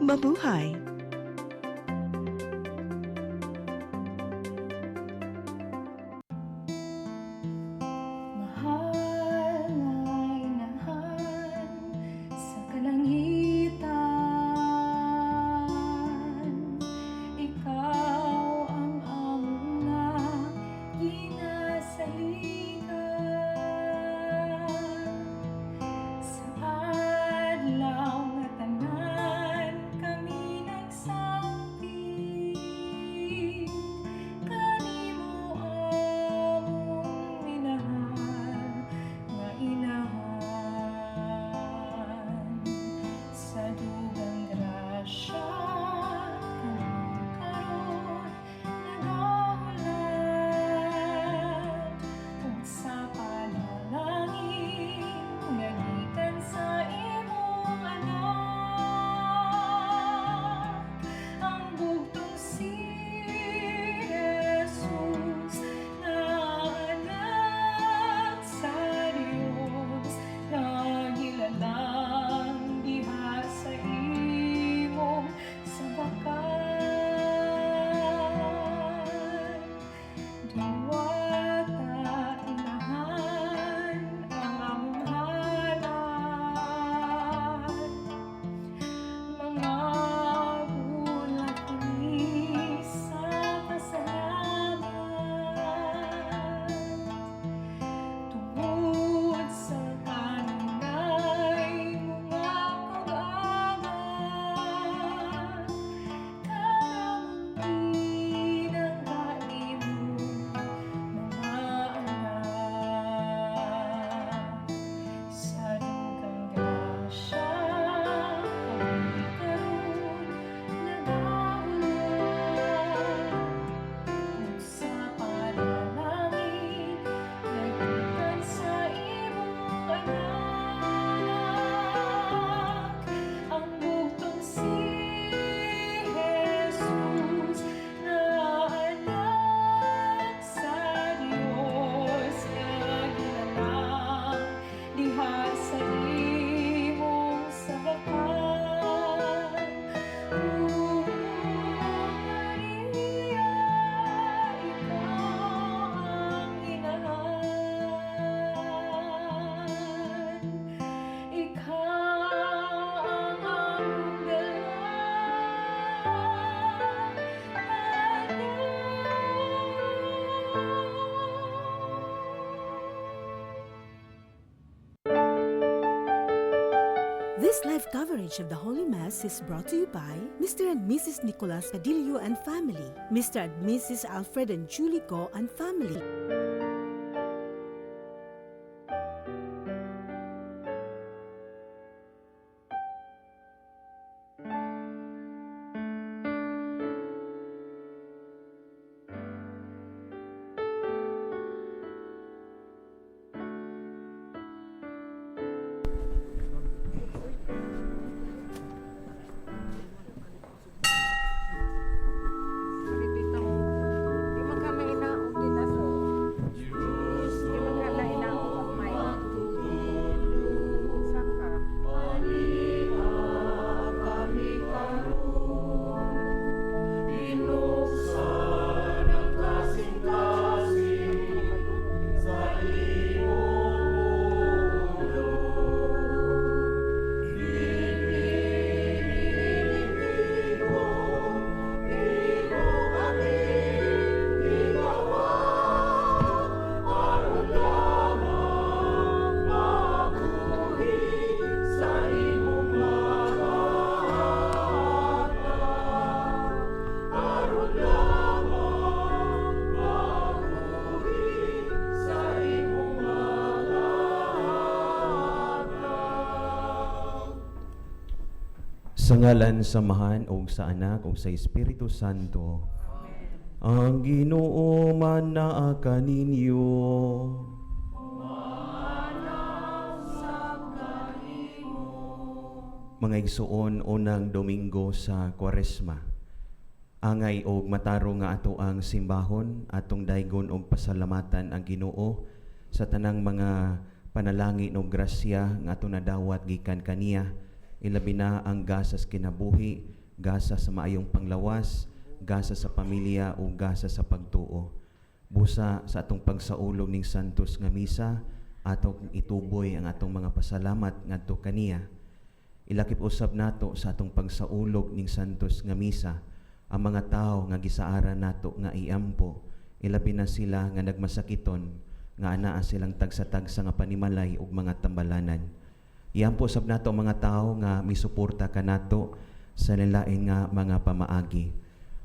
Mabuhay! Mahal na inahan sa kalangitan, ikaw ang among nga ginasaligan. Sa adlaw nga tanan kami nagsambit, kanimo among minahal nga inahan. Sa dugang grasya kami karon nagahulat, ug sa panalangin nga gikan sa imong anak, ang bugtong si Jesus na anak sa Dios, nagilalang diha sa imong sabakan. Diwata inahan ang among halad, mga bulag kini sa pasalamat, tungod sa kanunay mga pag-agat, karamti ng kaimo mga anak. Sa dugang grasya kami karon nagahulat, ug sa panalangin nga gikan sa imong anak, ang bugtong si Jesus na anak sa Dios, nagilalang diha sa imong sabakan. O Maria, ikaw ang inahan, ikaw ang among This live coverage of the Holy Mass is brought to you by Mr. and Mrs. Nicolas Padillo and family, Mr. and Mrs. Alfred and Julie Go and family. Sa ngalan samahan o sa Anak o sa Espiritu Santo. Ang Ginoo man naa kaninyo. Mga igsuon, unang Domingo sa Kwaresma. Angay og mataro nga ato ang simbahon, atong daygon og pasalamatan ang Ginoo sa tanang mga panalangin og grasya nga ato nadawat gikan kaniya ilabi na ang gasas kinabuhi, gasa sa maayong panglawas, gasa sa pamilya o gasa sa pagtuo. Busa sa atong pagsaulog ning santos nga misa, atong ituboy ang atong mga pasalamat ngadto kaniya. Ilakip usab nato sa atong pagsaulog ning santos nga misa ang mga tao nga gisaaran nato nga iampo, ilabi na sila nga nagmasakiton, nga anaa silang tagsa-tagsa nga panimalay ug mga tambalanan. Iampo sab nato ang mga tao nga misuporta kanato sa lain nga mga pamaagi.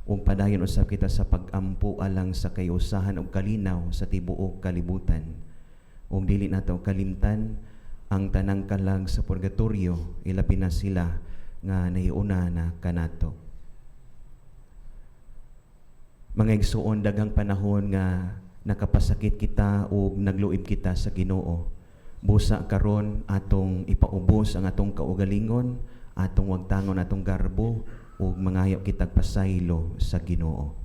Ug padayon usab kita sa pag-ampo alang sa kayusahan ug kalinaw sa tibuok kalibutan. Ug dili nato kalimtan ang tanang kalag sa purgatorio, ilabi na sila nga nahiuna na kanato. Mga igsuon, daghang panahon nga nakapasakit kita o nagluib kita sa Ginoo. Busa karon atong ipaubos ang atong kaugalingon, atong wagtangon atong garbo ug mangayo kitag pasaylo sa Ginoo.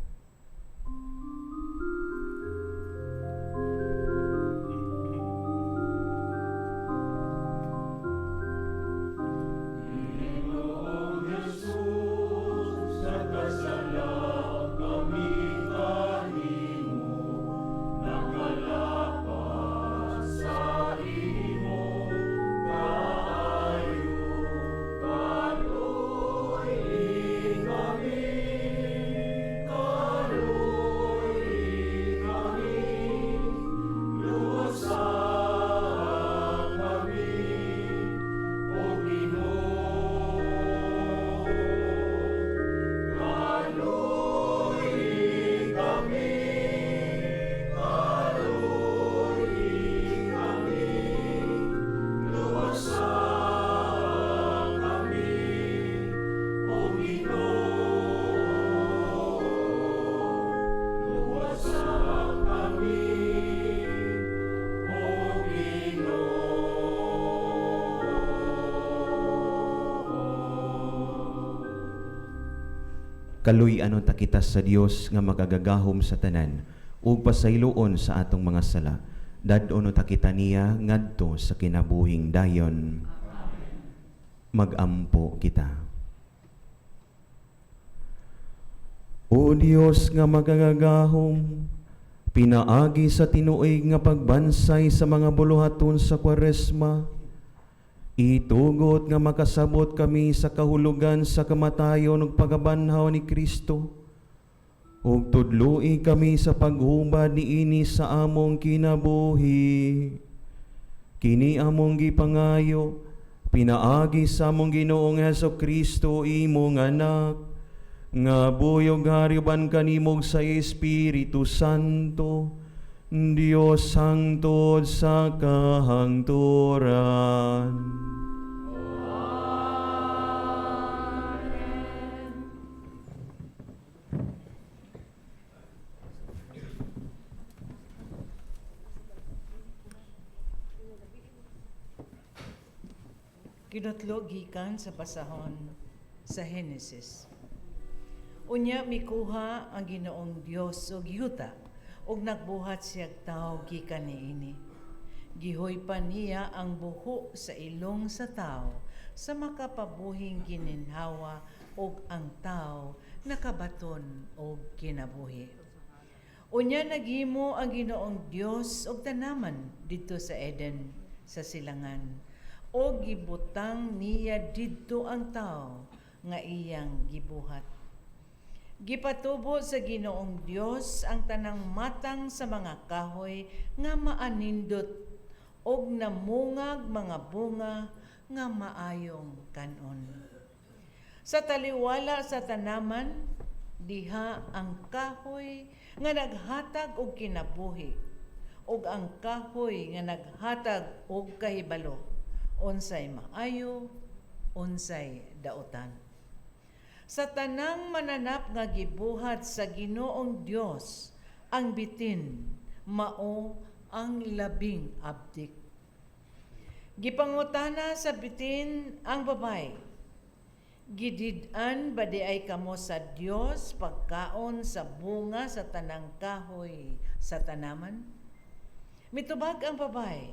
Kaluy anon ta kita sa Dios nga magagagahom sa tanan ug pasayloon sa atong mga sala. Dadon ta kita niya ngadto sa kinabuhing dayon. Magampo kita. O Dios nga magagagahom, pinaagi sa tinuig nga pagbansay sa mga buluhaton sa Kwaresma, itugot nga makasabot kami sa kahulugan sa kamatayon ug pagabanhaw ni Kristo, ug tudloi kami sa paghubad niini sa among kinabuhi. Kini among gipangayo, pinaagi sa among Ginoong Hesukristo, imong anak, nga buyog hariban kanimog sa Espiritu Santo, Dios hangtod sa kahangturan. Kinutlo gikan sa pasahon sa Henesis. Unya mikuha ang Ginoong Dios og yuta ug nagbuhat siyag tao gikan niini. Gihoy pa niya ang buho sa ilong sa tao sa makapabuhing gininhawa ug ang tao nakabaton og kinabuhi. Unya naghimo ang Ginoong Dios og tanaman didto sa Eden sa silangan, o gibutang niya didto ang tao nga iyang gibuhat. Gipatubo sa Ginoong Dios ang tanang matang sa mga kahoy nga maanindot og namungag mga bunga nga maayong kanon. Sa taliwala sa tanaman, diha ang kahoy nga naghatag og kinabuhi ug ang kahoy nga naghatag og kahibalo, unsay maayo, unsay dautan. Sa tanang mananap nga gibuhat sa Ginoong Dios, ang bitin mao ang labing abdik. Gipangutana sa bitin ang babay, gidid-an ba di ay kamo sa Dios pagkaon sa bunga sa tanang kahoy sa tanaman? Mitubag ang babay,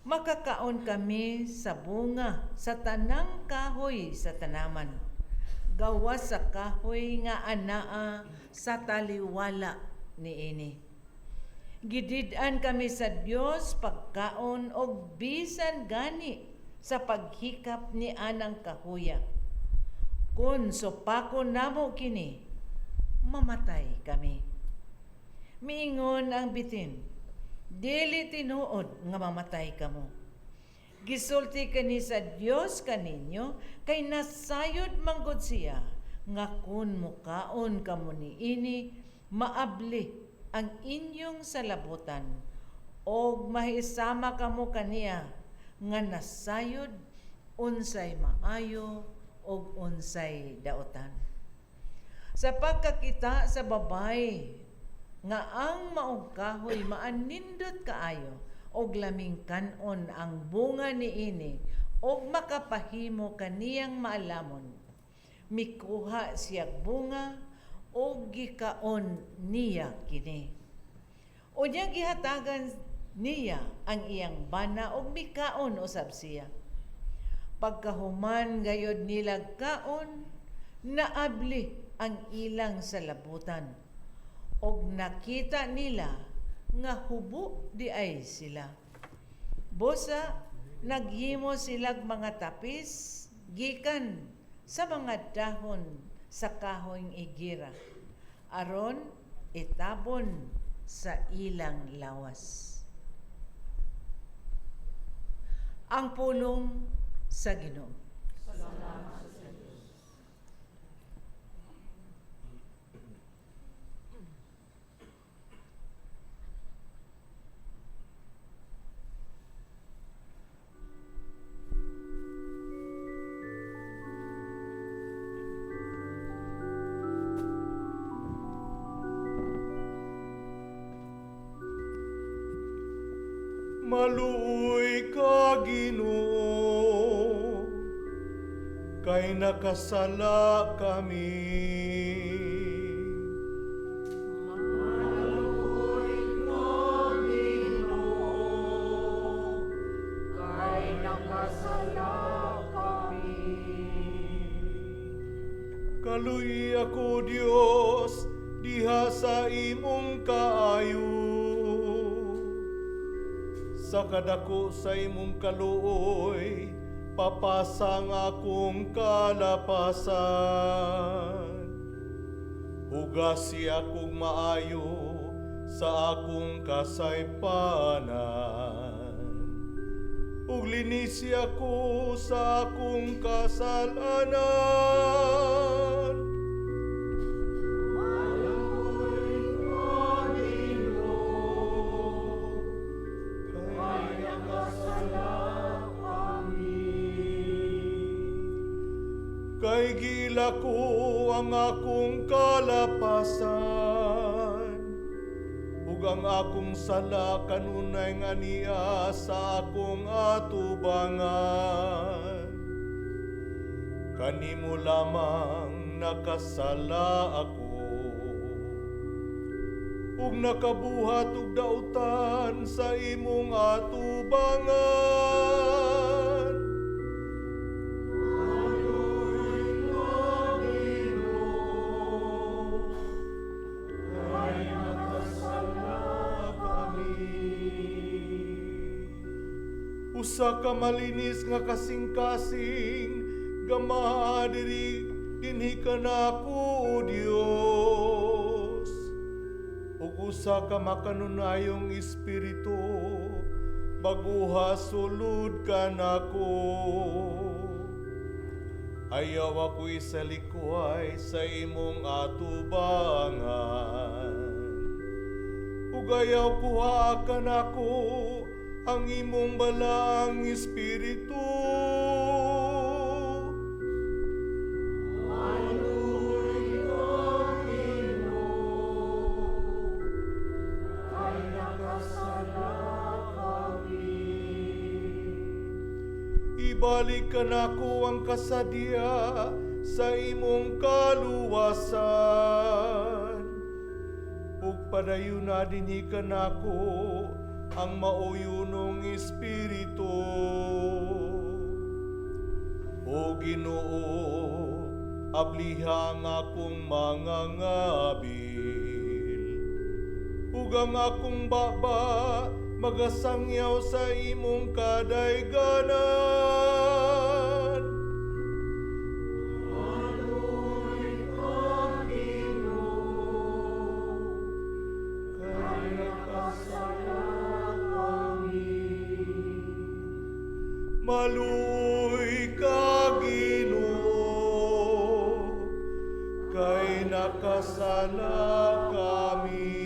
Makakaon kami sa bunga sa tanang kahoy sa tanaman. Gawas sa kahoy nga anaa sa taliwala niini. Gidid-an kami sa Dios pagkaon og bisan gani sa paghikap ni anang kahuya. Kung sopakon namo kini, mamatay kami. Miingon ang bitin, dili tinuod nga mamatay kamo. Gisulti kani sa Dios kaninyo, kay nasayod manggod siya, nga kun mukaon kamo niini, maabli ang inyong salabutan, o mahisama kamo kaniya, nga nasayod, unsay maayo, o unsay daotan. Sa pagkakita sa babay, nga ang maong kahoy maanindot kaayo, og laming kanon ang bunga niini, og makapahimo kaniyang maalamon. Mikuha siyag bunga, og gikaon niya kini. Unya gihatagan niya ang iyang bana, og mikaon usab siya. Pagkahuman gayod nilag kaon, naabli ang ilang salabutan, og nakita nila nga hubo di ay sila. Busa, naghimo silag mga tapis gikan sa mga dahon sa kahoyng igira, aron itabon sa ilang lawas. Ang pulong sa Ginoo. Maluoy ka, Ginoo, kay nakasala kami. Maluoy ka, Ginoo, kay nakasala kami. Kaluy ako, Dios, diha sa imong kaayo. Sa kadako sa imong kaluoy, papasang akong kalapasan. Hugasi akong maayo sa akong kasaypanan. Ug linisi ako sa akong kasalanan. Kay gila ko ang akong kalapasan, ug ang akong sala kanunay nga niya sa akong atubangan. Kanimo lamang nakasala ako, ug nakabuhat og dautan sa imong atubangan. Usa ka malinis nga kasing-kasing, gamaha diri dinhi ka nako, O Dios. Ug usa ka makanunayong espiritu, baguha sulod ka nako. Ayaw ako'y salikuhay sa imong atubangan. Ug ayaw kuha ka nako ang imong balaang espiritu. Maluoy ka, Ginoo, kay nakasala kami. Ibalik ka nako ang kasadya sa imong kaluwasan. Ug padayon na dinhi ka nako ang mauyunong espiritu. O Ginoo, ablihang akong mga ngabil. Ugang akong baba, magasangyaw sa imong kadayganan. Maluoy ka, Ginoo, kay nakasala kami.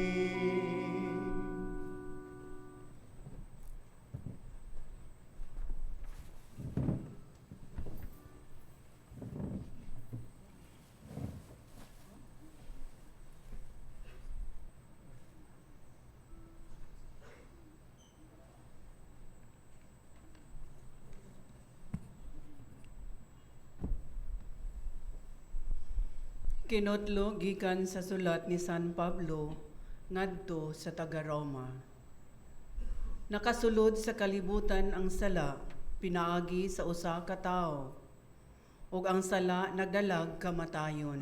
Kinutlo gikan sa sulat ni San Pablo ngadto sa taga-Roma. Nakasulod sa kalibutan ang sala pinaagi sa usa ka tawo, ug ang sala nagdalag kamatayon.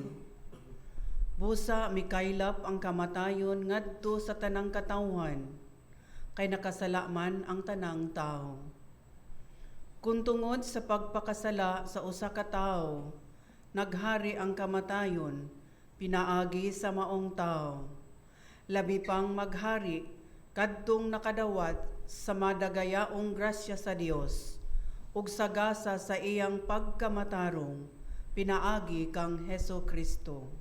Busa mikaylap ang kamatayon ngadto sa tanang katawhan, kay nakasala man ang tanang tawo. Kung tungod sa pagpakasala sa usa ka tawo, naghari ang kamatayon, pinaagi sa maong tao. Labi pang maghari, kadtong nakadawat sa madagayaong grasya sa Dios, ug sagasa sa iyang pagkamatarong, pinaagi kang Heso Kristo.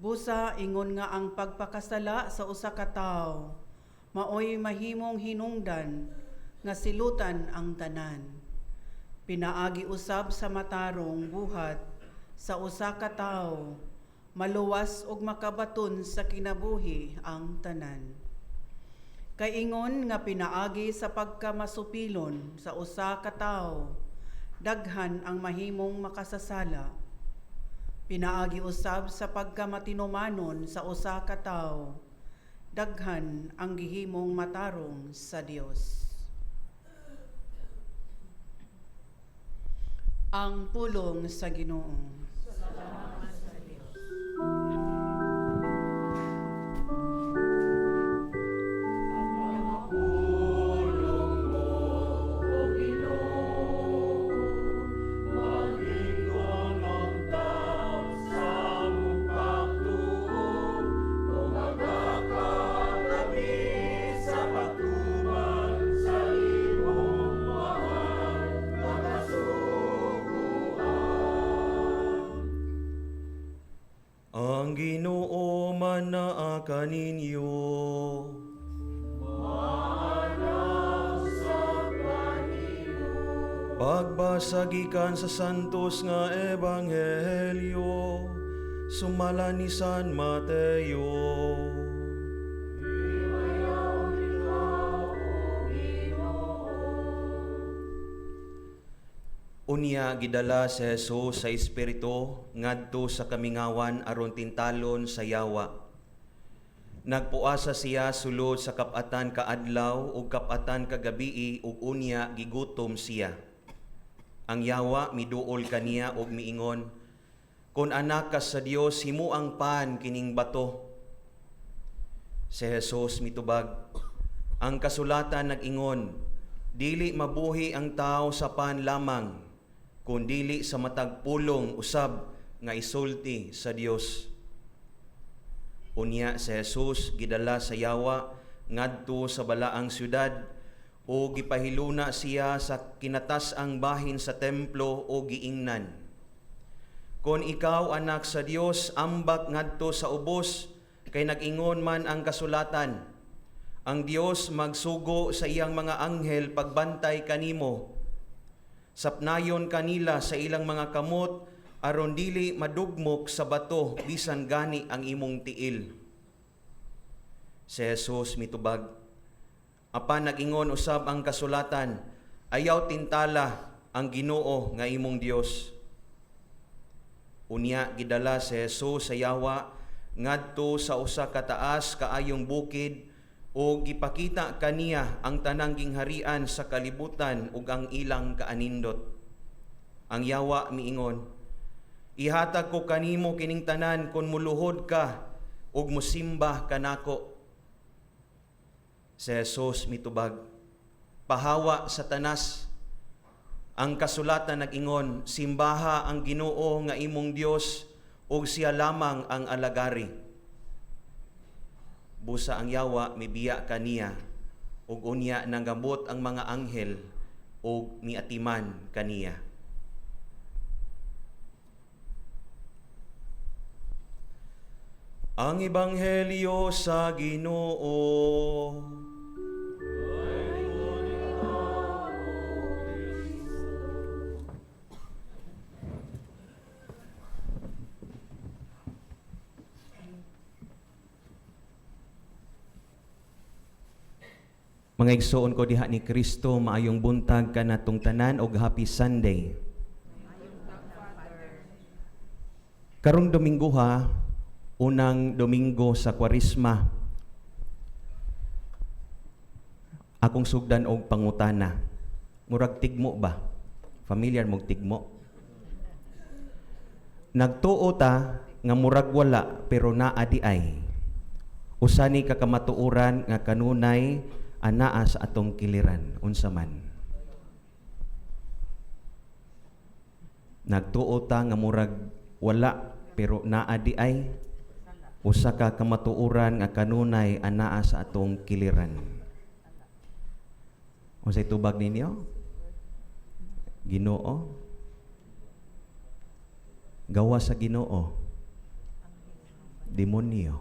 Busa ingon nga ang pagpakasala sa usa ka tawo, maoy mahimong hinungdan nga silutan ang tanan. Pinaagi usab sa matarong buhat sa usa ka tawo, maluwas og makabaton sa kinabuhi ang tanan. Kay ingon nga pinaagi sa pagkamasupilon sa usa ka tawo, daghan ang mahimong makasasala. Pinaagi usab sa pagkamatinumanon sa usa ka tawo, daghan ang gihimong matarong sa Dios. Ang pulong sa Ginoo. Ang Ginoo manaa kaninyo. Pagbasa gikan sa santos nga ebanghelyo, sumala ni San Mateo. Unya gidala si Jesus sa Espiritu ngadto sa kamingawan aron tintalon sa yawa. Nagpuasa siya sulod sa kapatan kaadlaw ug kapatan kagabii ug unya gigutom siya. Ang yawa miduol kaniya ug miingon, "Kun anak ka sa Dios, himuang pan kining bato." Si Jesus mitubag, "Ang kasulatan nag-ingon, dili mabuhi ang tao sa pan lamang, kundili sa matag pulong usab nga isulti sa Dios." Unya si Jesus gidala sa yawa ngadto sa balaang syudad o gipahiluna siya sa kinatas-ang bahin sa templo o giingnan. "Kung ikaw anak sa Dios, ambak ngadto sa ubos, kay nag-ingon man ang kasulatan, ang Dios magsugo sa iyang mga anghel pagbantay kanimo. Sapnayon kanila sa ilang mga kamot aron dili madugmok sa bato bisan gani ang imong tiil." Si Jesus mitubag, "Apan nag-ingon usab ang kasulatan, ayaw tintala ang Ginoo nga imong Dios." Unya gidala si Jesus sa yawa ngadto sa usa ka taas kaayong bukid o gipakita kaniya ang tanang gingharian sa kalibutan ug ang ilang kaanindot. Ang yawa miingon, ihatag ko kanimo kining tanan kun muluhod ka ug musimba kanako. Si Jesus mitubag, pahawa sa tanas. Ang kasulatan nag-ingon, simbaha ang Ginoo nga imong Dios ug siya lamang ang alagari. Busa ang yawa mibiya kaniya ug unya nanggabot ang mga anghel ug miatiman kaniya. Ang ebanghelyo sa Ginoo. Mga igsoon ko diha ni Kristo, maayong buntag kanatong tanan og Happy Sunday. Karong Domingo ha, unang Domingo sa Kwaresma. Akong sugdan og pangutana. Murag tigmo ba? Familiar mog tigmo? Nagtuo ta nga murag wala pero naa di ay. Usa ni kakamatuoran nga kanunay anaa sa atong kiliran unsa man. Nagtuo ta nga murag wala pero naa di ay. Usa ka kamatuoran nga kanunay anaa sa atong kiliran. Unsay tubag ninyo? Ginoo. Gawa sa Ginoo. Demonyo.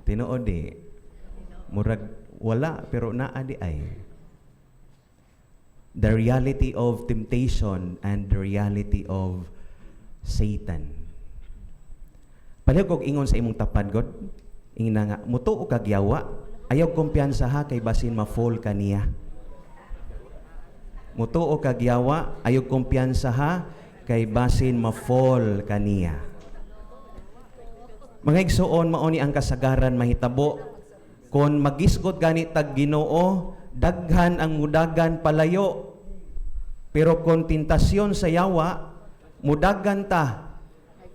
Tinuod di. Murag wala pero naa di ay. The reality of temptation and the reality of Satan. Palihog kog ingon sa imong tapad God, ingna nga mutuo kag yawa, ayaw kumpiyansa ha kay basin ma-fall kaniya. Mutuo kag yawa, ayaw kumpiyansa ha kay basin ma-fall kaniya. Mga igsoon, mao ni ang kasagaran mahitabo kon magisgot gani tag Ginoo, daghan ang mudagan palayo. Pero kon tentasyon sa yawa, mudagan ta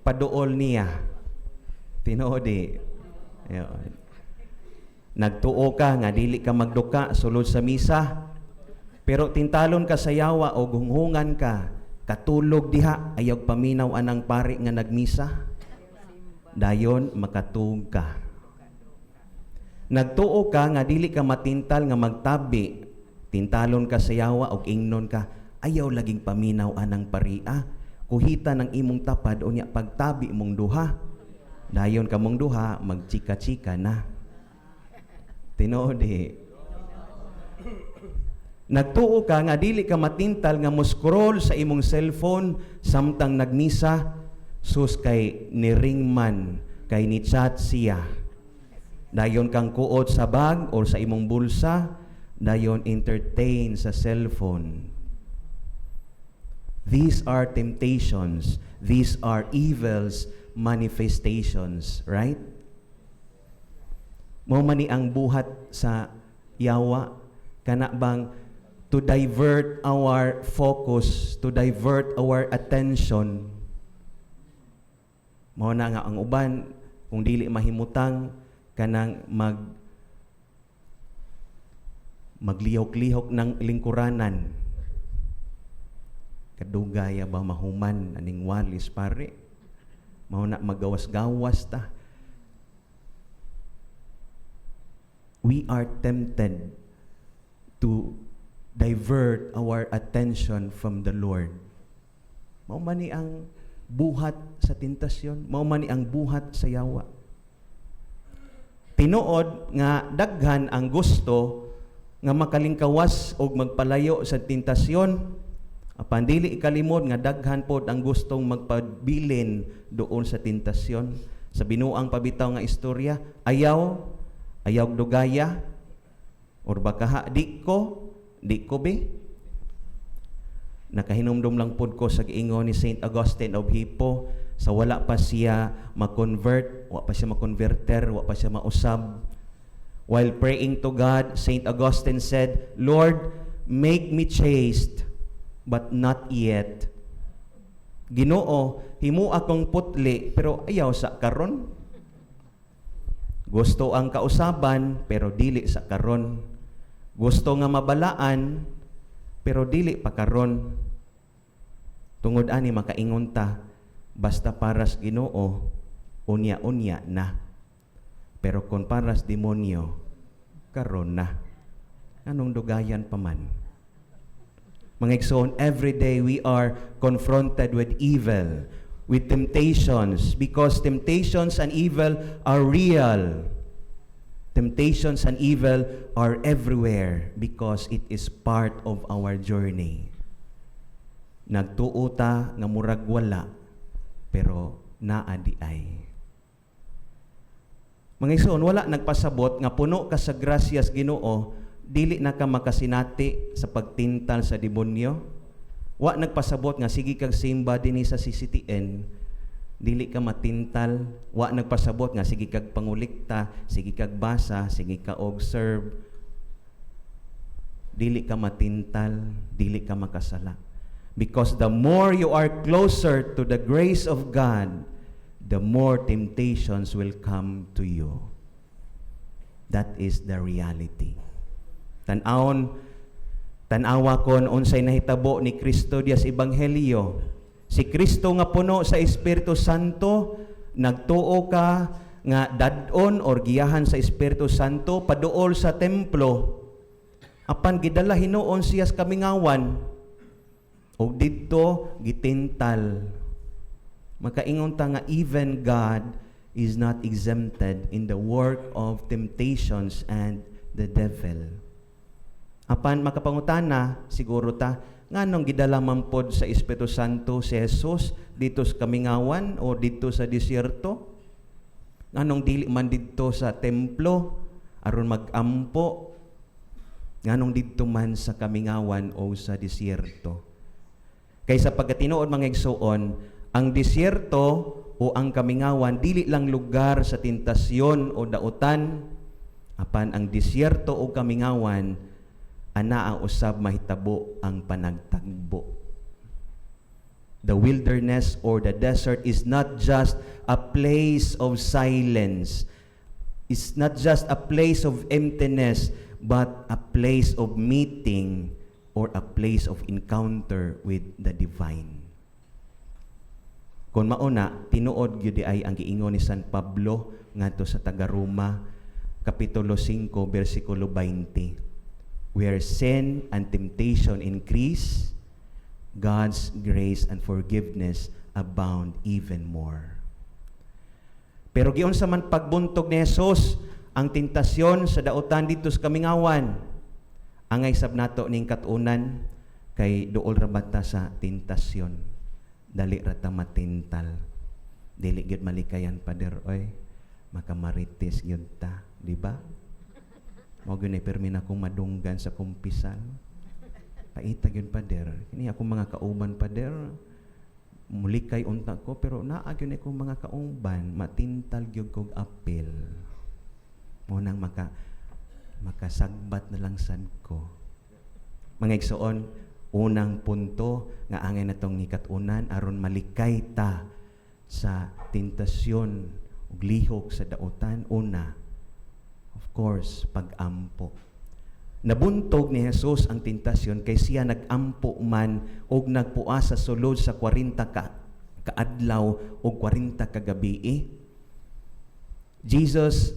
paduol niya. Tinuodi. Nagtuo ka nga dili ka magduka sulod sa misa. Pero tintalon ka sa yawa o gunghungan ka, katulog diha ayaw paminaw anang pari nga nagmisa. Dayon makatug ka. Nagtuo ka nga dili ka matintal nga magtabi, tintalon ka sa yawa og ingnon ka, ayaw laging paminaw anang paria, kuhita ng imong tapad unya pagtabi mong duha. Dayon ka mong duha magchika-chika na. Tinuodi. Nagtuo ka nga dili ka matintal nga mo-scroll sa imong cellphone samtang nagmisa, sus kay niringman, kay ni chat siya. Dayon kang kuot sa bag o sa imong bulsa, dayon entertain sa cellphone. These are temptations. These are evils manifestations, right? Mao man ni ang buhat sa yawa, kana bang to divert our focus, to divert our attention. Mao na nga ang uban kung dili mahimutang kanang maglihok-lihok ng lingkuranan. Kadugaya ba mahuman aning walis pare? Mao na magawas-gawas ta. We are tempted to divert our attention from the Lord. Mao man ni ang buhat sa tentasyon, mao man ni ang buhat sa yawa. Tinuod nga daghan ang gusto nga makalingkawas og magpalayo sa tentasyon. Apan dili ikalimod nga daghan pod ang gustong magpabilin doon sa tentasyon. Sa binuang pabitaw nga istorya, ayaw dugaya or baka di ko be. Nakahinumdum lang pod ko sa giingon ni Saint Augustine of Hippo sa wala pa siya ma-convert, wa pa siya ma-converter, wa pa siya mausab. While praying to God, St. Augustine said, Lord, make me chaste, but not yet. Ginoo, himo akong putli, pero ayaw sa karon. Gusto ang kausaban, pero dili sa karon. Gusto nga mabalaan, pero dili pa karon. Tungod ani makaingon ta, basta paras Ginoo, unya-unya na. Pero kung paras demonyo, karon na. Anong dugayan pa man? Mga igsoon, every day we are confronted with evil, with temptations, because temptations and evil are real. Temptations and evil are everywhere because it is part of our journey. Nagtuo ta nga murag wala, pero naa di ay. Mga igsoon, wala nagpasabot nga puno ka sa grasyas Ginoo, dili na ka makasinati sa pagtintal sa demonyo. Wa nagpasabot nga sige kag simba dinhi sa CCTN, dili ka matintal. Wa nagpasabot nga sige kag pangulikta, sige kag basa, sige ka observe. Dili ka matintal, dili ka makasala. Because the more you are closer to the grace of God, the more temptations will come to you. That is the reality. Tanawa kon unsay nahitabo ni Kristo diya sa Ebanghelyo. Si Kristo nga puno sa Espiritu Santo, nagtuo ka nga dadon or giyahan sa Espiritu Santo paduol sa templo. Apan gidala hinuon siya sa kamingawan. O didto gitintal. Makaingon ta nga even God is not exempted in the work of temptations and the devil. Apan makapangutana siguro ta nganong gidala man pod sa Espiritu Santo si Jesus dito sa kamingawan o dito sa disyerto? Nganong dili man dito sa templo aron magampo? Nganong dito man sa kamingawan o sa disyerto? Kaysa pagkatinuod mga igsoon, ang disyerto o ang kamingawan dili lang lugar sa tentasyon o dautan, apan ang disyerto o kamingawan ana ang usab mahitabo ang panagtagbo. The wilderness or the desert is not just a place of silence. It's not just a place of emptiness, but a place of meeting or a place of encounter with the divine. Kung mauna, tinuod gyud ay ang giingon ni San Pablo ngadto sa taga-Roma, Kapitulo 5, versikulo 20. Where sin and temptation increase, God's grace and forgiveness abound even more. Pero giun sa man pagbuntog ni Jesus ang tentasyon sa dautan dito sa kamingawan, angay sab nato ning katunan kay duol ra bata sa tentasyon. Dali ra ta matintal. Dili gyud malikayan pader oy. Makamarites gyud ta, di ba? Mao gyud permin akong madunggan sa kumpisal. Paita gyud pader. Kini akong mga kauban pader. Mulikay unta ko pero naa gyud akong mga kauban matintal gyud kog apil. Mo nang makasagbat na lang sad ko. Mga igsoon, unang punto nga angay natong ngikatunan aron malikay ta sa tentasyon ug lihok sa dautan. Una, of course, pag-ampo. Nabuntog ni Jesus ang tentasyon kay siya nag-ampo man og nagpuas sa sulod sa 40 kaadlaw o 40 ka gabi. Jesus,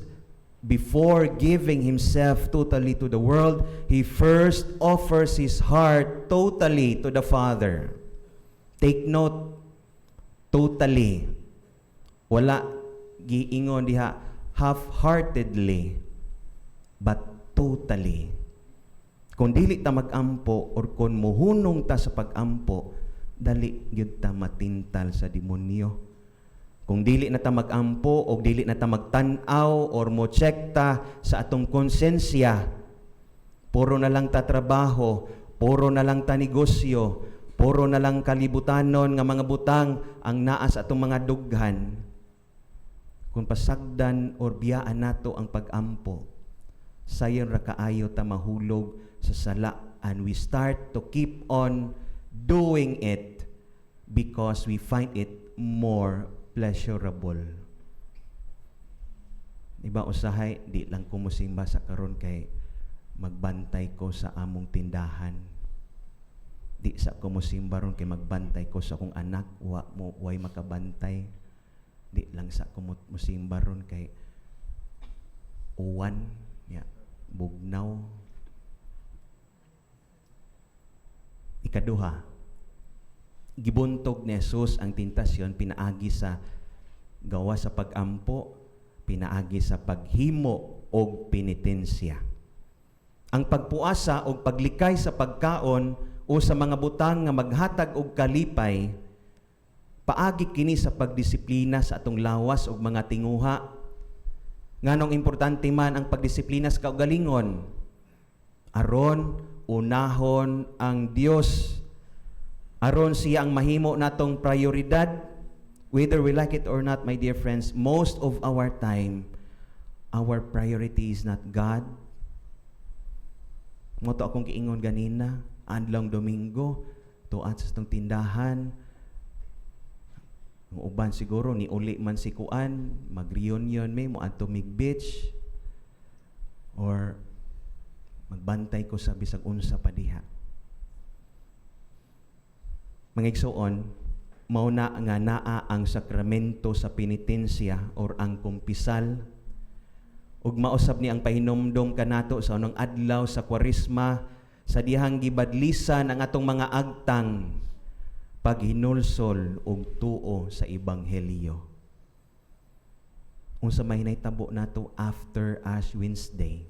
before giving himself totally to the world, he first offers his heart totally to the Father. Take note, totally. Wala giingon diha half-heartedly, but totally. Kung dili ta mag-ampo or kung muhunong ta sa pag-ampo, dali gyud ta matintal sa demonyo. Kung dili na ta mag-ampo o dili na ta magtan-aw or mo check ta sa atong konsensya, puro na lang ta trabaho, puro na lang ta negosyo, Puro na lang kalibutanon nga mga butang ang naa sa atong mga dughan. Kung pasagdan or biyaan nato ang pag-ampo, sayon ra kaayo ta mahulog sa sala, and we start to keep on doing it because we find it more pleasurable. Diba usahay, di lang ko musimba sa karon kay magbantay ko sa among tindahan. Di sa ko musimba ron kay magbantay ko sa akong anak, way makabantay. Di lang sa ko musimba ron kay uwan, bugnaw. Ikaduha, gibuntog ni Jesus ang tentasyon pinaagi sa gawa sa pag-ampo, pinaagi sa paghimo og penitensya. Ang pagpuasa o paglikay sa pagkaon o sa mga butang nga maghatag og kalipay, paagi kini sa pagdisiplina sa atong lawas og mga tinguha. Nganong importante man ang pagdisiplina sa kaugalingon, aron unahon ang Dios, aron siya ang mahimo natong prioridad. Whether we like it or not, my dear friends, most of our time, our priority is not God. Moto akong giingon ganina, adlong Domingo, tuat sa itong tindahan. Ang uban siguro, ni uli man si Kuan, mag-reunion may mo ato mig beach, or magbantay ko sa bisag unsa pa diha. Mga igsoon, mauna nga naa ang sakramento sa penitensya or ang kumpisal, ug mausab ni ang pahinomdom kanato sa unang adlaw sa Kwaresma sa dihang gibadlisan ang atong mga agtang paghinulsol og tuo sa ebanghelyo. Unsa may nahitabo nato after Ash Wednesday?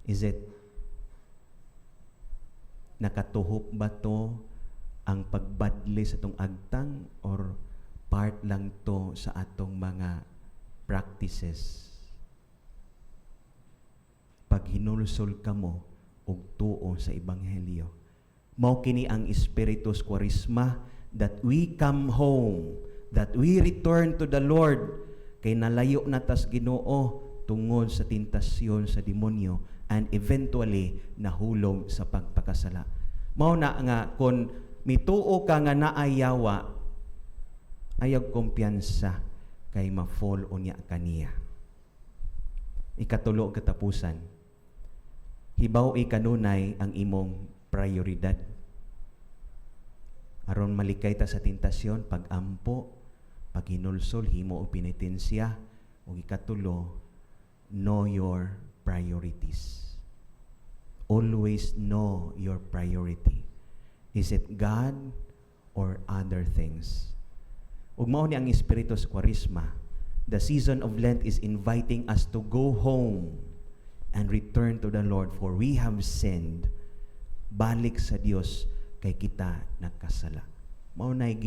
Is it nakatuhop ba to ang pagbadli sa itong agtang, or part lang to sa atong mga practices? Pag hinulsol ka mo og tuo sa ebanghelyo, mao kini ang Espiritus Quaresma, that we come home, that we return to the Lord, kay nalayo na tas Ginoo tungod sa tentasyon sa demonyo, and eventually nahulog sa pagpakasala. Mao na nga kung mituo ka nga naayawa, ayag kumpiyansa kay ma-fall unya kaniya. Ikatulo katapusan, hibaw kanunay ang imong prioridad. Aron malikay ta sa tentasyon, pag-ampo, paghinulsol, himo o penitensya, o ikatulo, know your priorities. Always know your priority. Is it God or other things? Ug mao ni ang Espiritu sa Kwaresma. The season of Lent is inviting us to go home and return to the Lord, for we have sinned. Balik sa Dios kay kita nagkasala. Mao nay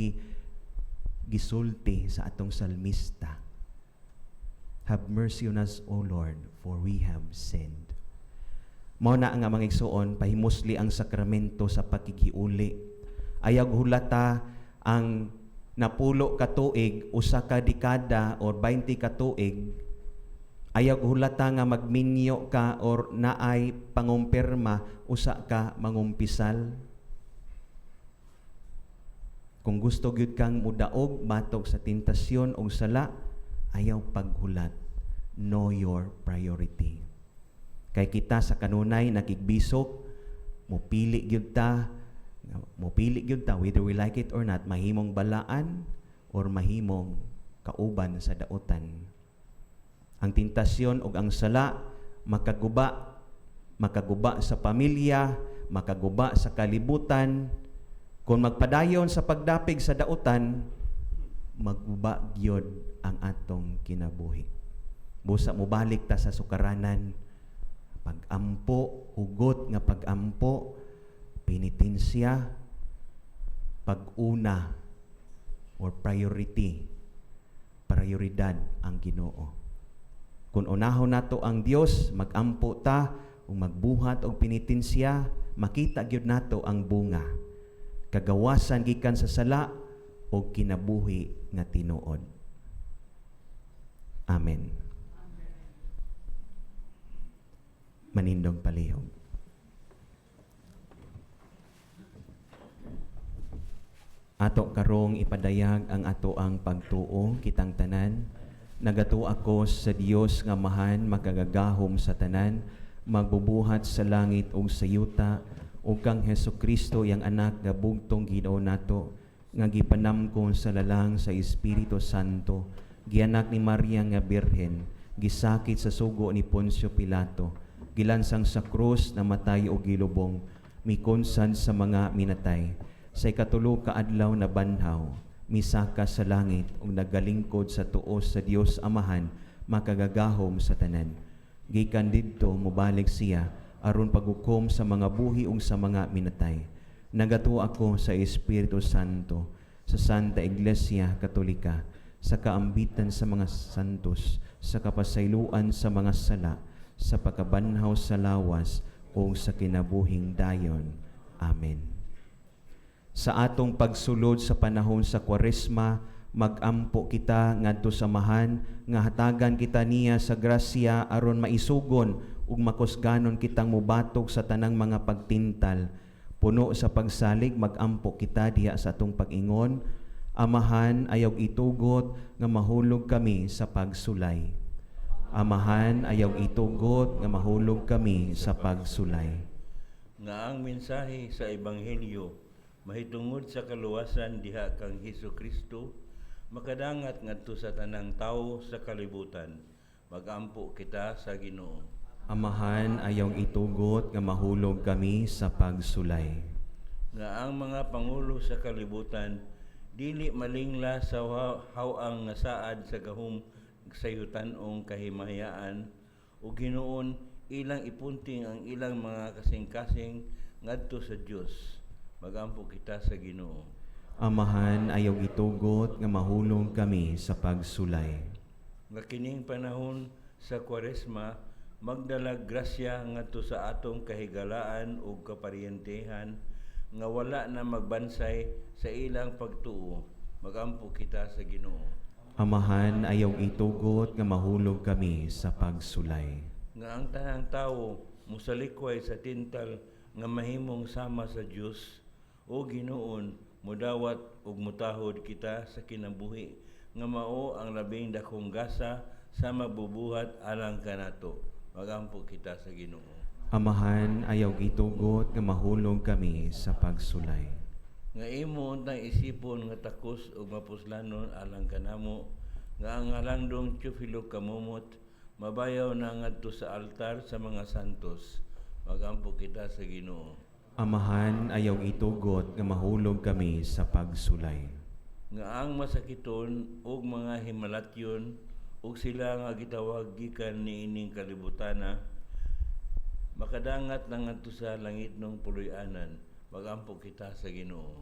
gisulti sa atong salmista. Have mercy on us, O Lord, for we have sinned. Mao na nga mga igsuon, pahimusli ang sakramento sa pakigiuli. Ayag hulata ang napulo ka tuig, usa ka dekada or 20 ka tuig. Ayag hulata nga magminyo ka or naay pangumpirma, usa ka mangumpisal. Kung gusto gyud kang mudaog batok sa tentasyon o sala, ayaw paghulat. Know your priority. Kay kita sa kanunay nakigbisok, mupili gyud ta, whether we like it or not, mahimong balaan or mahimong kauban sa dautan. Ang tentasyon ug ang sala makaguba sa pamilya, makaguba sa kalibutan. Kung magpadayon sa pagdapig sa dautan, magguba gyud ang atong kinabuhi. Busa mo balik ta sa sukaranan, pag-ampo, hugot nga pag-ampo, penitensya, pag-una or prioridad ang Ginoo. Kung unahon nato ang Dios, mag-ampo ta o magbuhat og penitensya, makita gyud nato ang bunga. kagawasan gikan sa sala o kinabuhi nga tinuod. Amen. Manindong palihog. Ato karong ipadayag ang ato ang pagtuo kitang tanan. Nagato ako sa Dios nga mahan makagagahom sa tanan, magbubuhat sa langit ug sa yuta, ug kang Hesukristo yang anak nga bugtong Ginoo nato, nga gipanamkon sa lalang sa Espiritu Santo, gianak ni Maria nga Birhen, gisakit sa sugo ni Poncio Pilato, gilansang sa krus, namatay o gilubong, mikonsan sa mga minatay. Sa ikatulo ka adlaw na banhaw, misaka sa langit ug nagalingkod sa tuos sa Dios Amahan, makagagahom sa tanan. Gikan didto mobalik siya aron paghukom sa mga buhi ug sa mga minatay. Nagato ako sa Espiritu Santo, sa Santa Iglesia Katolika, sa kaambitan sa mga santos, sa kapasayloan sa mga sala, sa pagkabanhaw sa lawas o sa kinabuhing dayon. Amen. Sa atong pagsulod sa panahon sa Kwaresma, magampo kita ngadto sa mahan nga hatagan kita niya sa grasya aron maisugon ug makusganon kitang mubatok sa tanang mga pagtintal. Puno sa pagsalig magampo kita diha sa atong pag-ingon, Amahan, ayaw itugot nga mahulog kami sa pagsulay. Amahan, ayaw itugot nga mahulog kami sa pagsulay. Nga ang mensahe sa Ebanghelyo mahitungod sa kaluwasan diha kang Hesukristo, makadangat ngadto sa tanang tawo sa kalibutan. Magampo kita sa Ginoo. Amahan, ayaw itugot nga mahulog kami sa pagsulay. Nga ang mga pangulo sa kalibutan dili malingla sa hawang nga saad sa gahom sayutan-ong kahimahayaan ug hinuon ilang ipunting ang ilang mga kasing-kasing ngadto sa Dios. Magampo kita sa Ginoo. Amahan, ayaw itugot nga mahulog kami sa pagsulay. Nga kining panahon sa Kwaresma, magdalag grasya ngadto sa atong kahigalaan ug kapariyentehan nga wala na magbansay sa ilang pagtuo. Magampo kita sa Ginoo. Amahan, ayaw itugot nga mahulog kami sa pagsulay. Nga ang tanang tawo musalikway sa tintal nga mahimong sama sa Dios, o Ginoon, mudawat ug mutahod kita sa kinabuhi nga mao ang labing dakong gasa sa magbubuhat alang kanato. Magampo kita sa Ginoo. Amahan, ayaw itugot nga mahulog kami sa pagsulay. Nga imo untang isipon nga takos ug mapuslanon alang kanamo, nga ang halandong Teofilo kamumot mabayaw na ngadto sa altar sa mga santos. Magampo kita sa Ginoo. Amahan, ayaw itugot nga mahulog kami sa pagsulay. Nga ang masakiton ug mga himalatyon ug sila nga gitawag gikan niining kalibutana, makadangat na ngadto sa langitnong puloy-anan. Magampo kita sa Ginoo.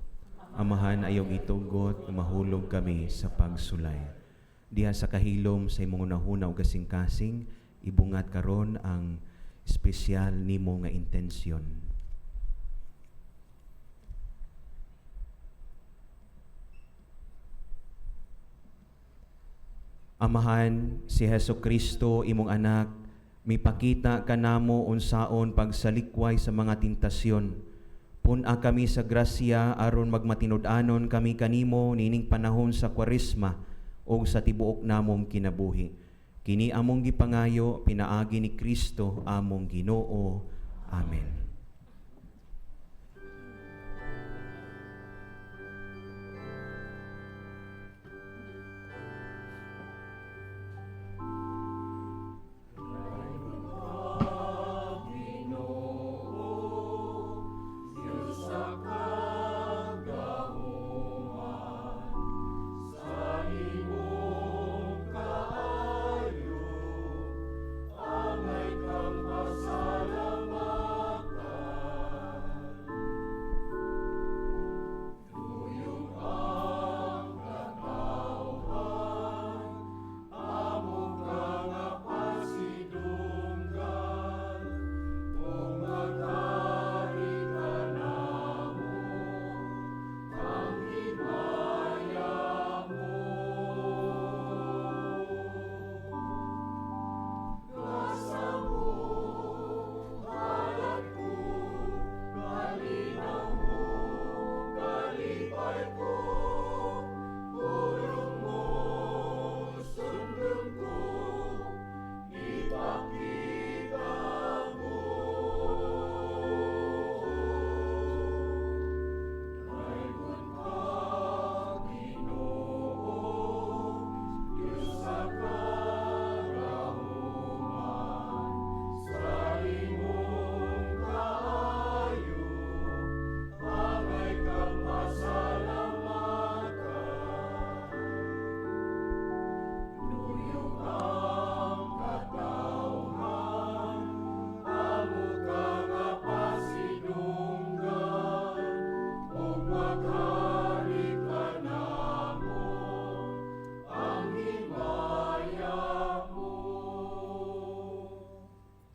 Amahan, ayaw itugot nga mahulog kami sa pagsulay. Diha sa kahilom sa imong unahuna ug kasing-kasing, ibungat karon ang espesyal nimo nga intensyon. Amahan, si Hesukristo imong anak, mipakita kanamo unsaon pagsalikway sa mga tentasyon. Puna kami sa grasya aron magmatinud-anon kami kanimo nining panahon sa Kwaresma o sa tibuok namong kinabuhi. Kini among gipangayo pinaagi ni Kristo among Ginoo. Amen.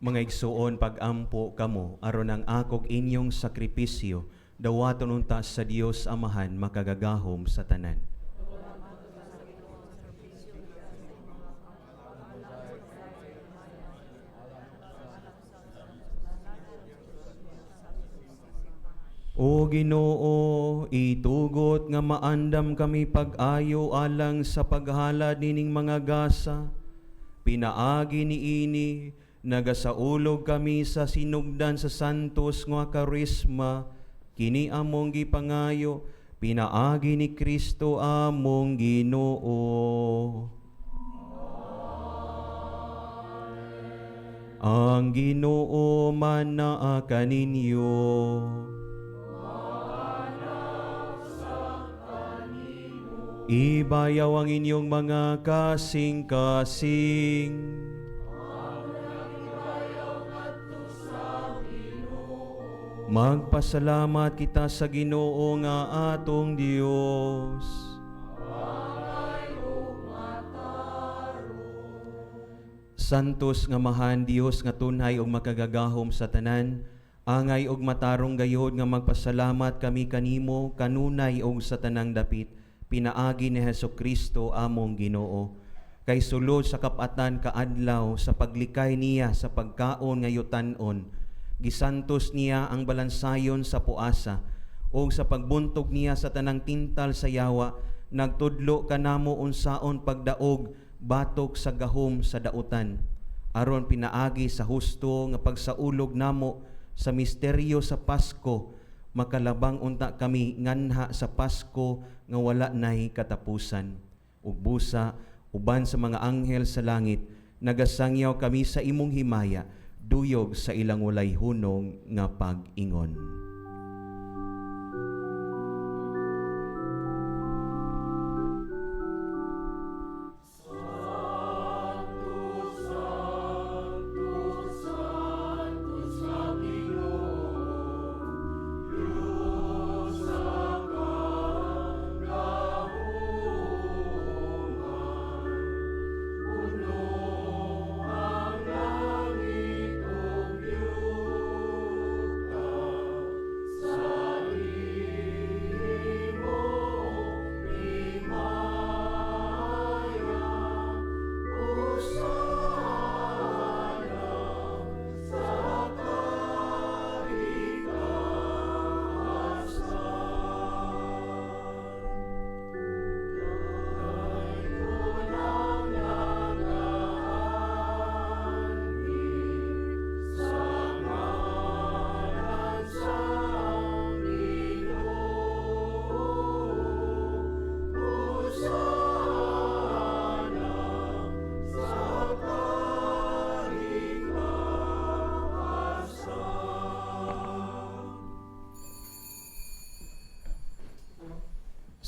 Mga igsuon, pag-ampo kamo aron ang akog inyong sakripisyo dawaton unta sa Dios Amahan makagagahom sa tanan. O Ginoo, itugot nga maandam kami pag-ayo alang sa paghalad nining mga gasa. Pinaagi ni ini, nagasaulog kami sa sinugdan sa santos nga karisma, kini among gipangayo, pinaagi ni Kristo among Ginoo. Ang Ginoo man naa kaninyo. Ibayaw ang inyong mga kasing-kasing. Magpasalamat kita sa Ginoo nga atong Dios. Santos nga mahan Dios nga tunay og makagagahom sa tanan, angay og matarong gayod nga magpasalamat kami kanimo kanunay og sa tanang dapit. Pinaagi ni Hesukristo among Ginoo. Kay sulod sa kapatan kaadlaw sa paglikay niya sa pagkaon nga yutan-on, gisantos niya ang balansayon sa puasa, o sa pagbuntog niya sa tanang tintal sa yawa, nagtudlo kanamo unsaon pagdaog batok sa gahom sa dautan. Aron pinaagi sa husto nga pagsaulog namo sa misteryo sa Pasko, makalabang unta kami nganha sa Pasko nga wala nay katapusan. Ug busa, uban sa mga anghel sa langit, nagasangyaw kami sa imong himaya, duyog sa ilang walay hunong nga pag-ingon.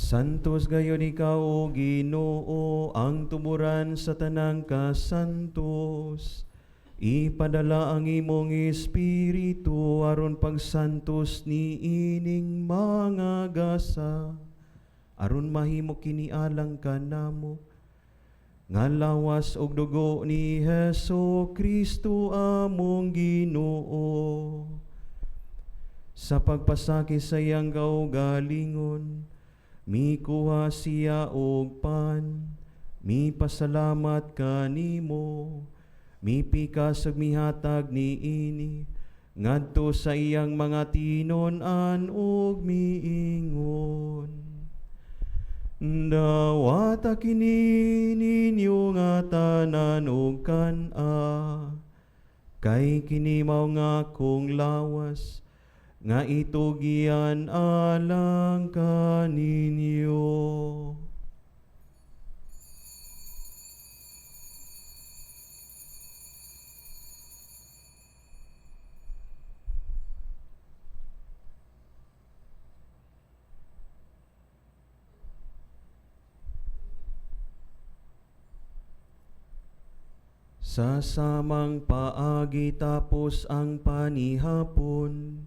Santos gayon ikaw, O Ginoo, ang tuburan sa tanang kasantos. Ipadala ang imong Espiritu aron pagsantos ni ining mga gasa, aron mahimo kini alang kanamo, nga lawas og dugo ni Hesu Kristo among Ginoo. Sa pagpasaki sa iyang kaugalingon, mikuha siya og pan, mipasalamat kanimo, mipikas ug mihatag ni ini, ngadto sa iyang mga tinon-an ug miingon. Dawata kini ninyo nga tanan ug kan-a, kay kini mao nga akong lawas, nga itugian alang kaninyo. Sa samang paagi tapos ang panihapon,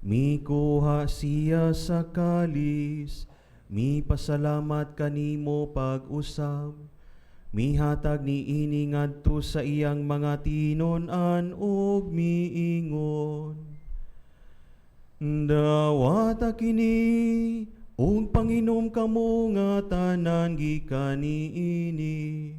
mikuha siya sa kalis, mipasalamat kanimo pag-usab, Mihatag ni ini ngadto sa iyang mga tinon-an ug miingon. Dawata kini ug panginom kamo nga tanan gikan niini.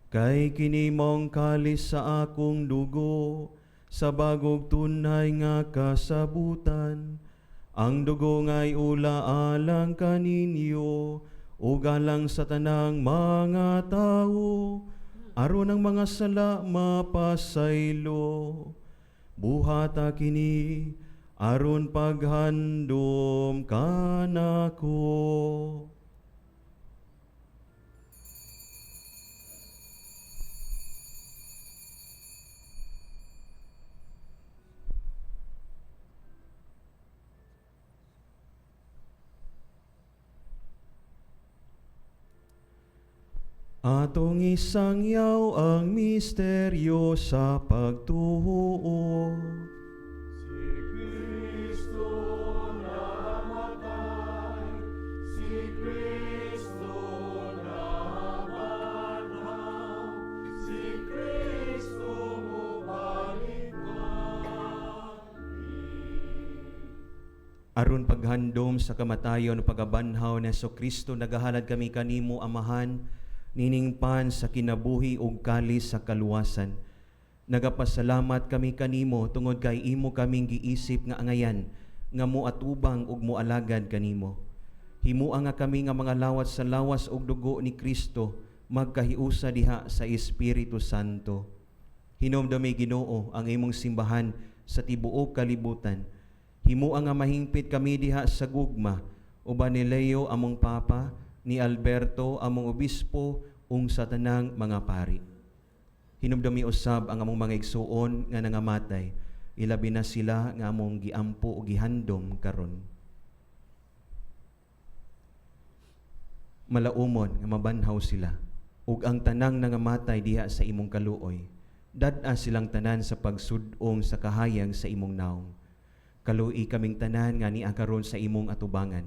Kay kini maong kalis sa akong dugo sa bagog tunay nga kasabutan. Ang dugo nga'y ula-alang kaninyo ug alang sa tanang mga tao aron ang mga sala mapasaylo. Buhata kini aron paghandom kanako. Atong isangyaw ang misteryo sa pagtuo. Si Kristo namatay, si Kristo nabanhaw, si Kristo mubalik Aron paghandom sa kamatayon o pagabanhaw na so Kristo nagahalad kami kanimo amahan, niningpan sa kinabuhi ug kalis sa kaluwasan. Nagapasalamat kami kanimo tungod kay imo kaming giisip nga angayan nga moatubang ug moalagad kanimo. Himua nga kami nga mga lawat sa lawas ug dugo ni Kristo magkahiusa diha sa Espiritu Santo. Hinumdumi Ginoo ang imong simbahan sa tibuok kalibutan. Himua nga mahingpit kami diha sa gugma uban ni Leo among papa, ni Alberto among obispo ung sa tanang mga pari. Hinumdumi usab ang among mga igsuon nga nangamatay, ilabi na sila nga among giampo o gihandom karon. Malaumon nga mabanhaw sila, ug ang tanang nangamatay diha sa imong kaluoy, dad-a silang tanan sa pagsud-ong sa kahayag sa imong naong. Kaluoy kaming tanan nga niya karon sa imong atubangan.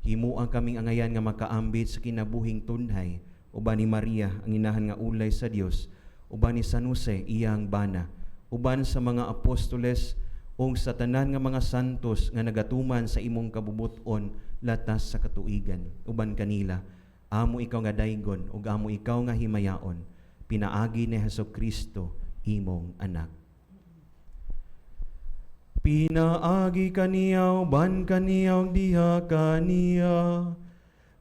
Himuang kaming angayan nga makaambit sa kinabuhing tunhay, uban ni Maria ang inahan nga ulay sa Dios, uban ni San Jose iyang bana, uban sa mga apostoles ug sa tanan nga mga santos nga nagatuman sa imong kabubuton latas sa katuigan. Uban kanila, amo ikaw nga daygon ug amo ikaw nga himayaon, pinaagi ni Hesukristo imong anak. Pinaagi kaniyaw, ban kaniyaw, diha kaniya.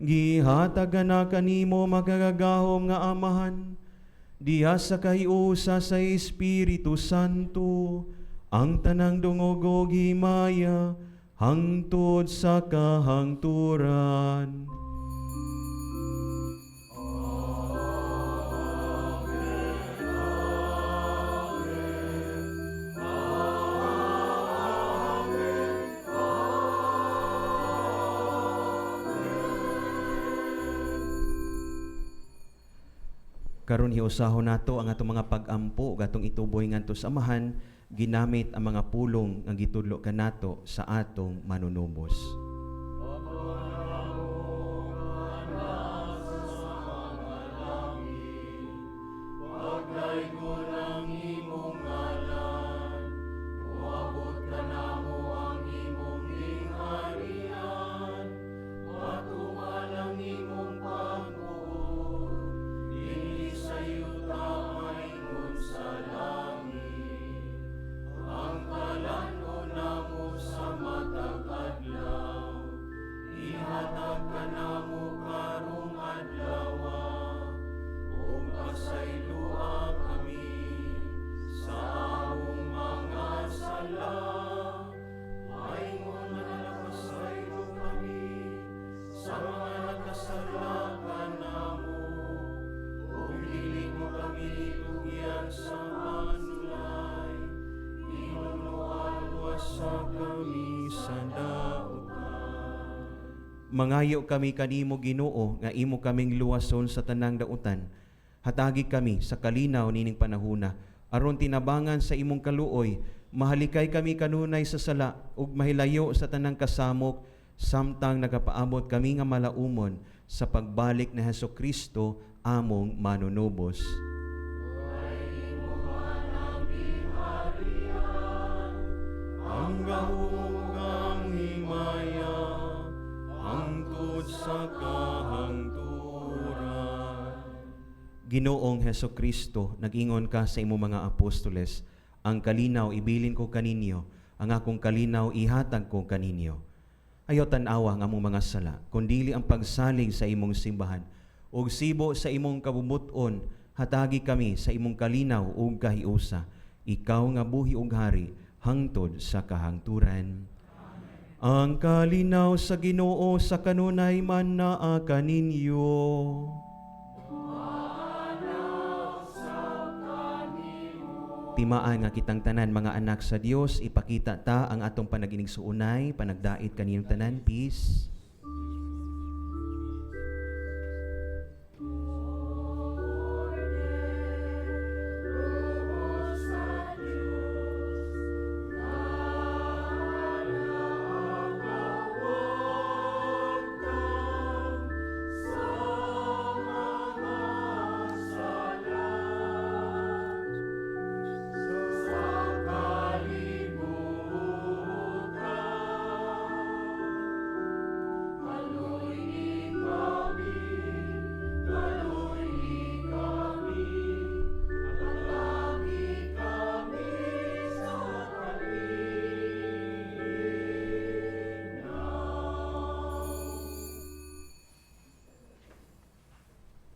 Gihatag na kanimo magagagahom nga amahan, diha sa kahiusa sa Espiritu Santo, ang tanang dungog himaya, hangtod sa kahangturan. Karon hiusahon nato ang atong mga pag-ampo ug atong ituboy ngadto sa amahan ginamit ang mga pulong nga gitudlo kanato sa atong manunubos. Mangayo kami kanimo Ginoo nga imo kaming luwason sa tanang dautan. Hatagi kami sa kalinaw nining panahuna aron tinabangan sa imong kaluoy, mahalikay kami kanunay sa sala ug mahilayo sa tanang kasamok samtang nagapaabot kami nga malaumon sa pagbalik na Hesukristo among manunubos. Ang gahungang himaya, hangtod sa kahangturan. Ginoong Hesukristo, nag-ingon ka sa imong mga apostoles, ang kalinaw ibilin ko kaninyo, ang akong kalinaw ihatag ko kaninyo. Ayaw tan-awa nga among mga sala, kundili ang pagsalig sa imong simbahan, ug sibo sa imong kabubuton, hatagi kami sa imong kalinaw ug kahiusa. Ikaw nga buhi ug hari, hangtod sa kahangturan. Ang kalinaw sa Ginoo sa kanunay man naa kaninyo. Timaan nga kitang tanan mga anak sa Dios, ipakita ta ang atong panaginig suunay, panagdait kaninyo tanan, peace.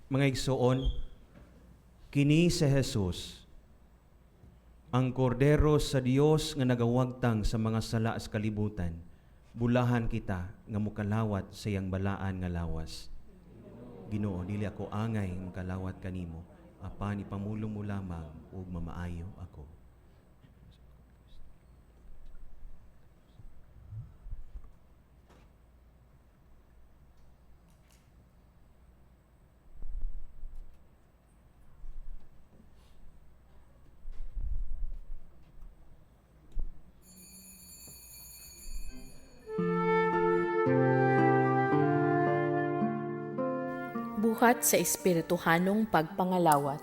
Mga igsoon, kini si Jesus, ang kordero sa Dios nga nagawagtang sa mga sala sa kalibutan, bulahan kita nga mukalawat sa iyang balaan nga lawas. Ginoo, dili ako angay mukalawat kanimo, apan ipamulo mo lamang ug mamaayo ako. Buhat sa espirituhanong pagpangalawat.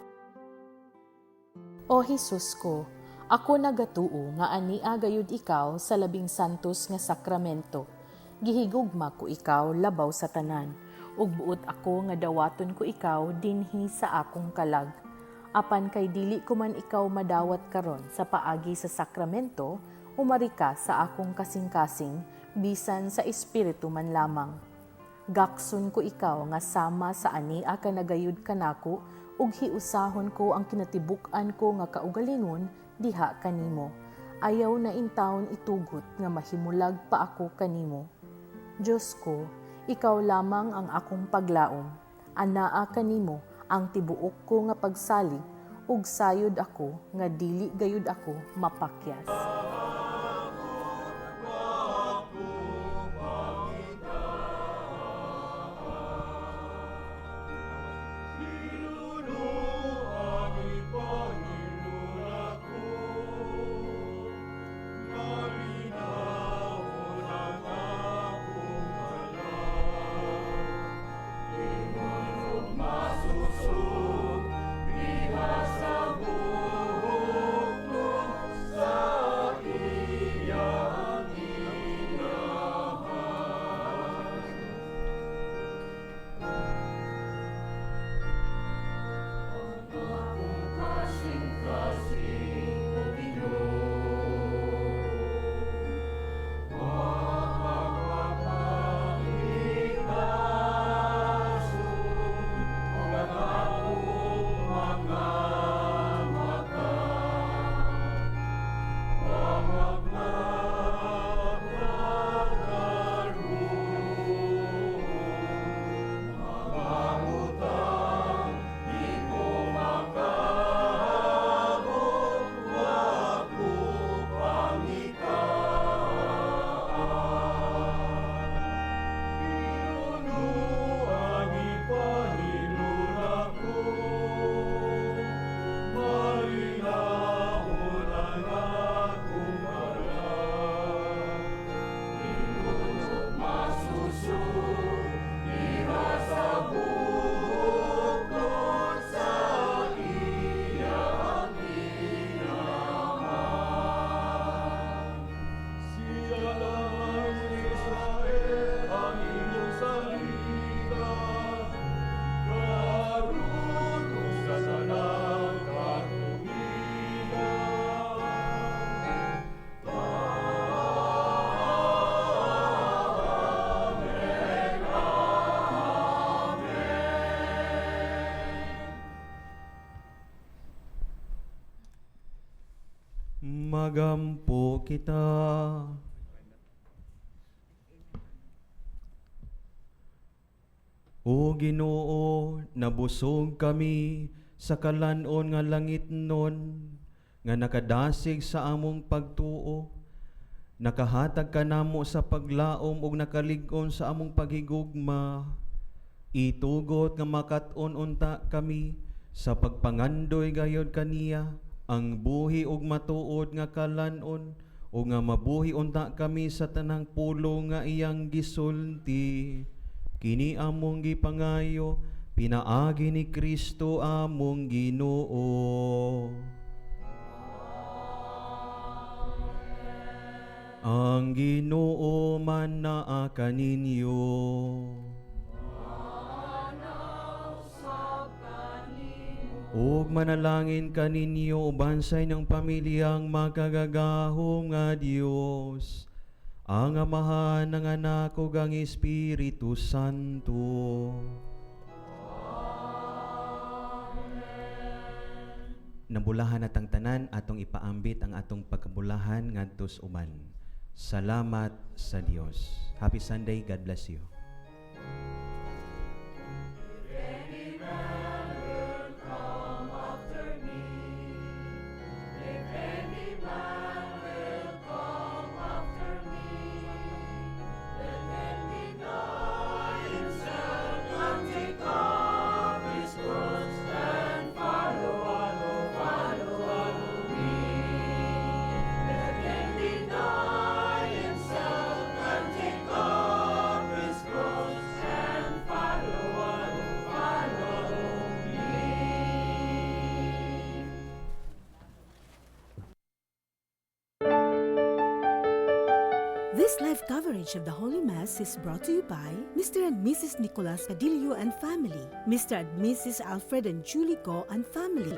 O Hesus ko, ako nagatuo nga ania gayud ikaw sa labing santos nga sakramento. Gihigugma ko ikaw labaw sa tanan, ug buot ako nga dawaton ko ikaw dinhi sa akong kalag. Apan kay dili ko man ikaw madawat karon sa paagi sa sakramento, umari ka sa akong kasing-kasing, bisan sa espiritu man lamang. Gakson ko ikaw nga sama sa ania ka nagayud kanako ug hiusahon ko ang kinatibuk-an ko nga kaugalingon diha kanimo. Ayaw na intawon itugot nga mahimulag pa ako kanimo. Diyos ko, ikaw lamang ang akong paglaom. Anaa kanimo ang tibuok ko nga pagsalig ug sayod ako nga dili gayud ako mapakyas. ginagampo kita. O Ginoo, nabusog kami sa kalanon nga langit nun, nga nakadasig sa among pagtuo. Nakahatag ka namo sa paglaom ug nakalig-on sa among paghigugma. Itugot nga makat-on unta kami sa pagpangandoy gayod kaniya, ang buhi ug matuod nga kalanon, o nga mabuhi unta kami sa tanang pulo nga iyang gisulti. Kini among gipangayo, pinaagi ni Kristo among Ginoo. Ang Ginoo man naa kaninyo. Ug manalangin kaninyo uban sa inyong pamilyang makagagahom nga Dios, ang Amahan, ang Anak, ug ang Espiritu Santo. Nabulahan atang tanan, atong ipaambit ang atong pagkabulahan ngadto sa uban. Salamat sa Dios. Happy Sunday. God bless you. This live coverage of the Holy Mass is brought to you by Mr. and Mrs. Nicolas Padillo and family, Mr. and Mrs. Alfred and Julie Go and family.